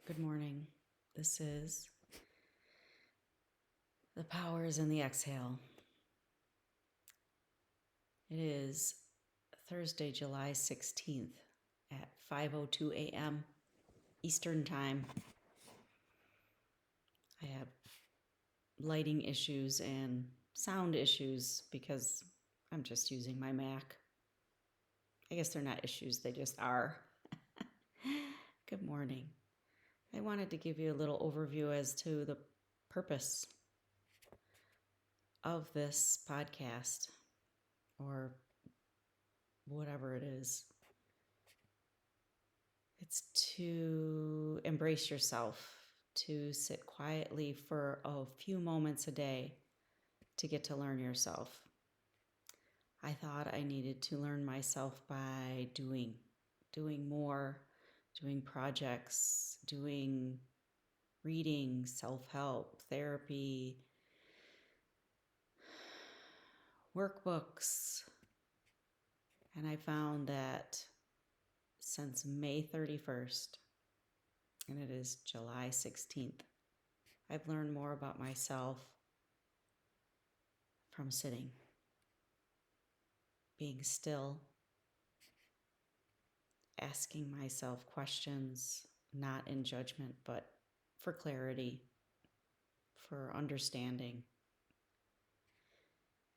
Good morning. This is The Powers in the Exhale. It is Thursday, July 16th at 5:02 a.m. Eastern Time. I have lighting issues and sound issues because I'm just using my Mac. I guess they're not issues, they just are. Good morning. I wanted to give you a little overview as to the purpose of this podcast or whatever it is. It's to embrace yourself, to sit quietly for a few moments a day to get to learn yourself. I thought I needed to learn myself by doing more, doing projects, doing reading, self-help, therapy, workbooks. And I found that since May 31st, and it is July 16th, I've learned more about myself from sitting, being still, asking myself questions, not in judgment, but for clarity, for understanding.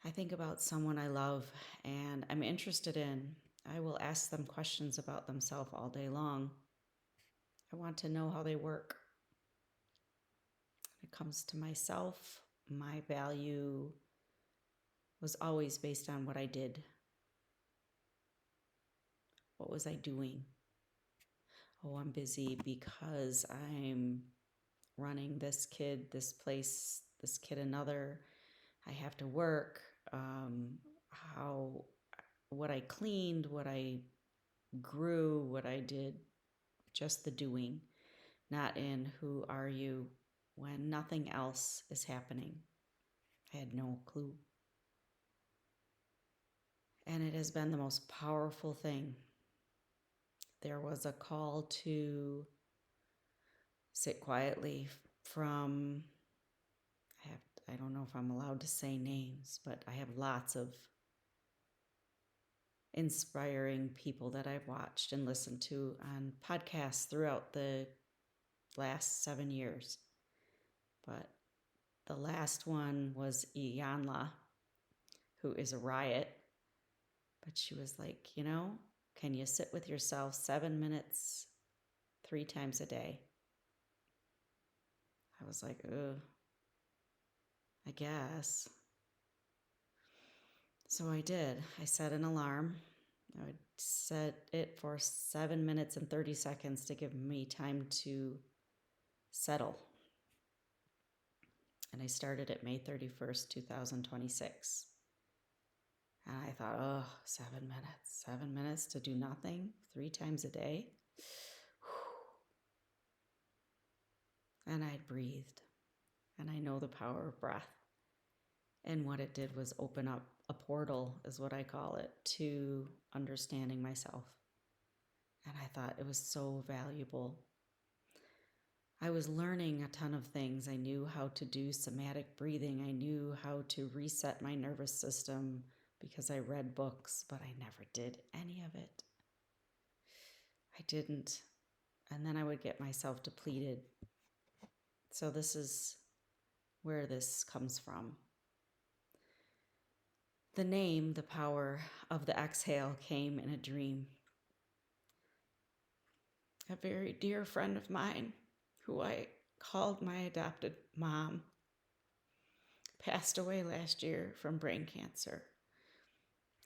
I think about someone I love and I'm interested in. I will ask them questions about themselves all day long. I want to know how they work. When it comes to myself, my value was always based on what I did. What was I doing? Oh, I'm busy because I'm running this kid, this place, this kid, another. I have to work. How, what I cleaned, what I grew, what I did, just the doing, not in who are you when nothing else is happening. I had no clue. And it has been the most powerful thing. There was a call to sit quietly from, I don't know if I'm allowed to say names, but I have lots of inspiring people that I've watched and listened to on podcasts throughout the last 7 years. But the last one was Iyanla, who is a riot. But she was like, can you sit with yourself 7 minutes, 3 times a day? I was like, ugh, I guess. So I did. I set an alarm. I would set it for 7 minutes and 30 seconds to give me time to settle. And I started at May 31st, 2026. And I thought, oh, 7 minutes to do nothing 3 times a day. And I breathed. And I know the power of breath. And what it did was open up a portal, is what I call it, to understanding myself. And I thought it was so valuable. I was learning a ton of things. I knew how to do somatic breathing. I knew how to reset my nervous system because I read books, but I never did any of it. I didn't. And then I would get myself depleted. So this is where this comes from. The name, The Power of the Exhale, came in a dream. A very dear friend of mine, who I called my adopted mom, passed away last year from brain cancer.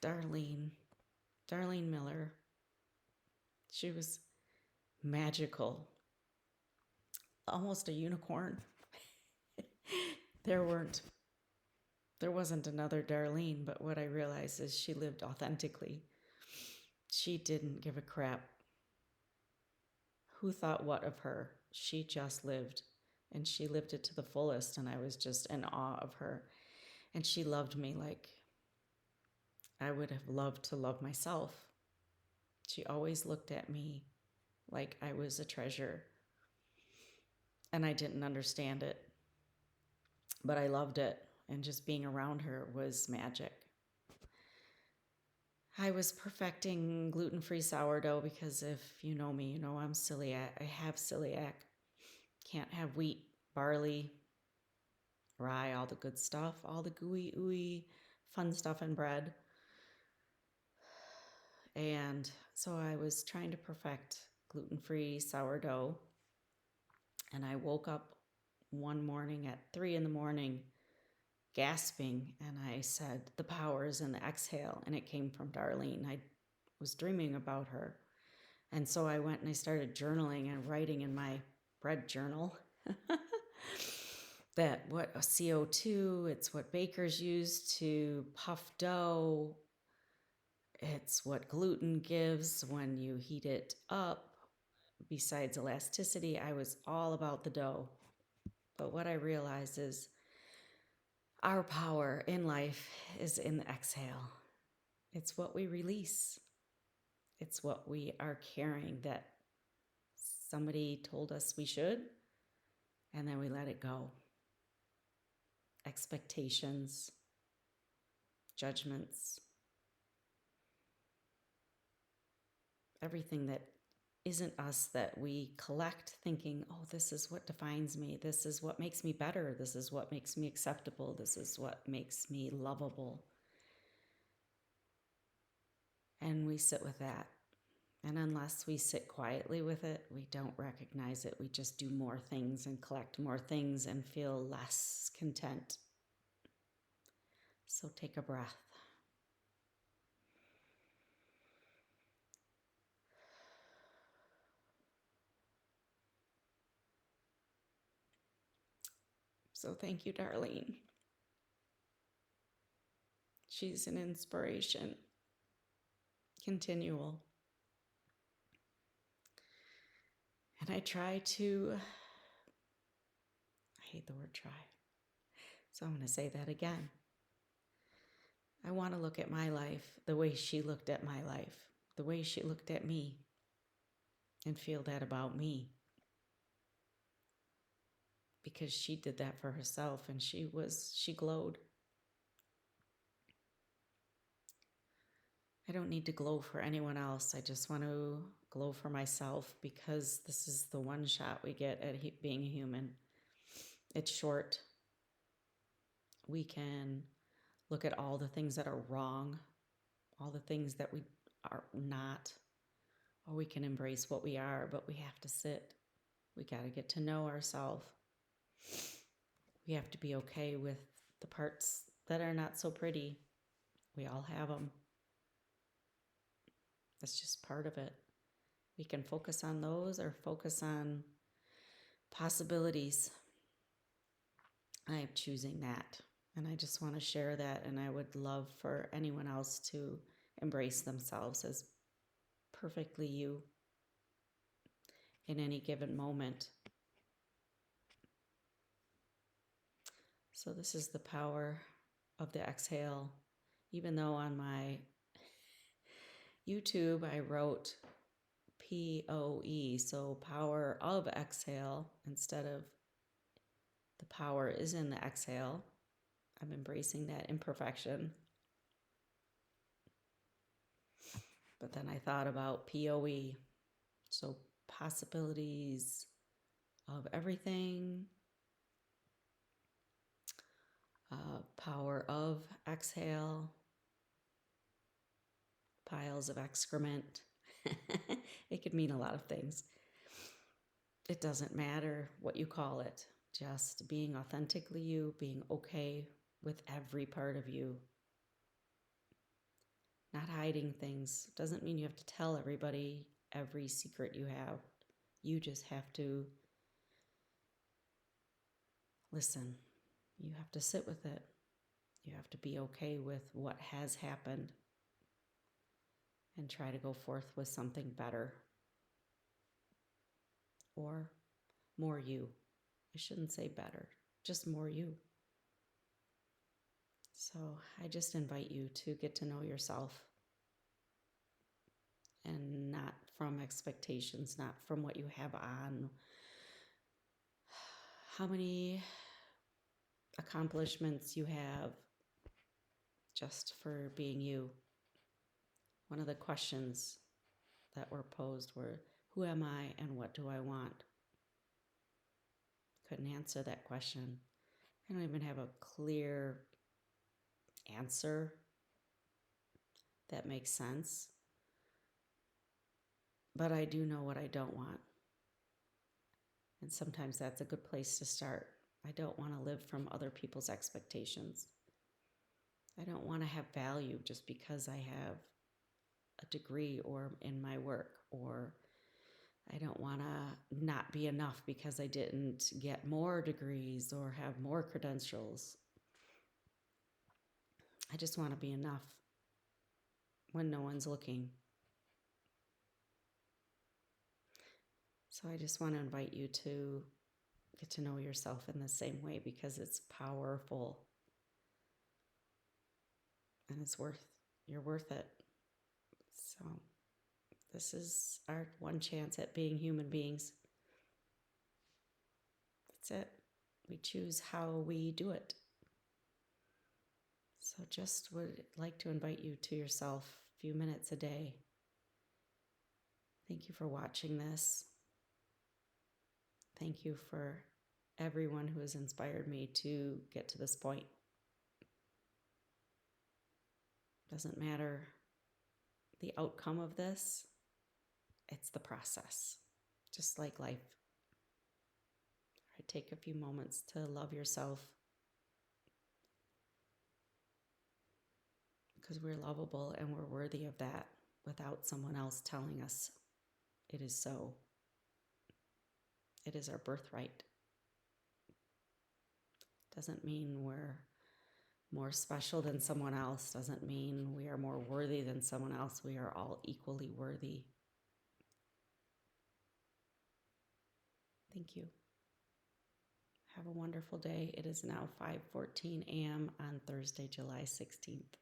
Darlene Miller. She was magical, almost a unicorn. There wasn't another Darlene, but what I realized is she lived authentically. She didn't give a crap who thought what of her. She just lived, and she lived it to the fullest, and I was just in awe of her. And she loved me like I would have loved to love myself. She always looked at me like I was a treasure. and I didn't understand it, but I loved it. And just being around her was magic. I was perfecting gluten-free sourdough because if you know me, you know I'm celiac. I have celiac. Can't have wheat, barley, rye, all the good stuff, all the gooey, ooey, fun stuff in bread. And so I was trying to perfect gluten-free sourdough. And I woke up one morning at 3 in the morning gasping, and I said, "The power is in the exhale." And it came from Darlene. I was dreaming about her. And so I went and I started journaling and writing in my bread journal that what CO2, it's what bakers use to puff dough. It's what gluten gives when you heat it up. Besides elasticity, I was all about the dough. But what I realized is our power in life is in the exhale. It's what we release. It's what we are carrying that somebody told us we should, and then we let it go. Expectations, judgments, everything that isn't us that we collect thinking, oh, this is what defines me. This is what makes me better. This is what makes me acceptable. This is what makes me lovable. And we sit with that. And unless we sit quietly with it, we don't recognize it. We just do more things and collect more things and feel less content. So take a breath. So thank you, Darlene. She's an inspiration. Continual. And I hate the word try. So I'm going to say that again. I want to look at my life the way she looked at my life, the way she looked at me, and feel that about me. Because she did that for herself and she glowed. I don't need to glow for anyone else. I just want to glow for myself because this is the one shot we get at being a human. It's short. We can look at all the things that are wrong, all the things that we are not, or we can embrace what we are, but we have to sit. We got to get to know ourselves. We have to be okay with the parts that are not so pretty. We all have them. That's just part of it. We can focus on those or focus on possibilities. I'm choosing that. And I just want to share that. And I would love for anyone else to embrace themselves as perfectly you in any given moment. So this is the power of the exhale. Even though on my YouTube I wrote POE, so power of exhale, instead of the power is in the exhale. I'm embracing that imperfection. But then I thought about POE, so possibilities of everything, power of exhale, piles of excrement. It could mean a lot of things. It doesn't matter what you call it, just being authentically you, being okay with every part of you. Not hiding things. Doesn't mean you have to tell everybody every secret you have. You just have to listen. You have to sit with it. You have to be okay with what has happened and try to go forth with something better or more you. I shouldn't say better, just more you. So I just invite you to get to know yourself and not from expectations, not from what you have on, how many accomplishments you have just for being you. One of the questions that were posed were, who am I and what do I want? Couldn't answer that question. I don't even have a clear answer that makes sense. But I do know what I don't want. And sometimes that's a good place to start. I don't want to live from other people's expectations. I don't want to have value just because I have a degree or in my work, or I don't want to not be enough because I didn't get more degrees or have more credentials. I just want to be enough when no one's looking. So I just want to invite you to get to know yourself in the same way, because it's powerful and you're worth it. So this is our one chance at being human beings. That's it. We choose how we do it. So just would like to invite you to yourself a few minutes a day. Thank you for watching this. Thank you for everyone who has inspired me to get to this point. Doesn't matter the outcome of this, it's the process, just like life. All right, take a few moments to love yourself, because we're lovable and we're worthy of that without someone else telling us it is so. It is our birthright. Doesn't mean we're more special than someone else. Doesn't mean we are more worthy than someone else. We are all equally worthy. Thank you. Have a wonderful day. It is now 5:14 a.m. on Thursday, July 16th.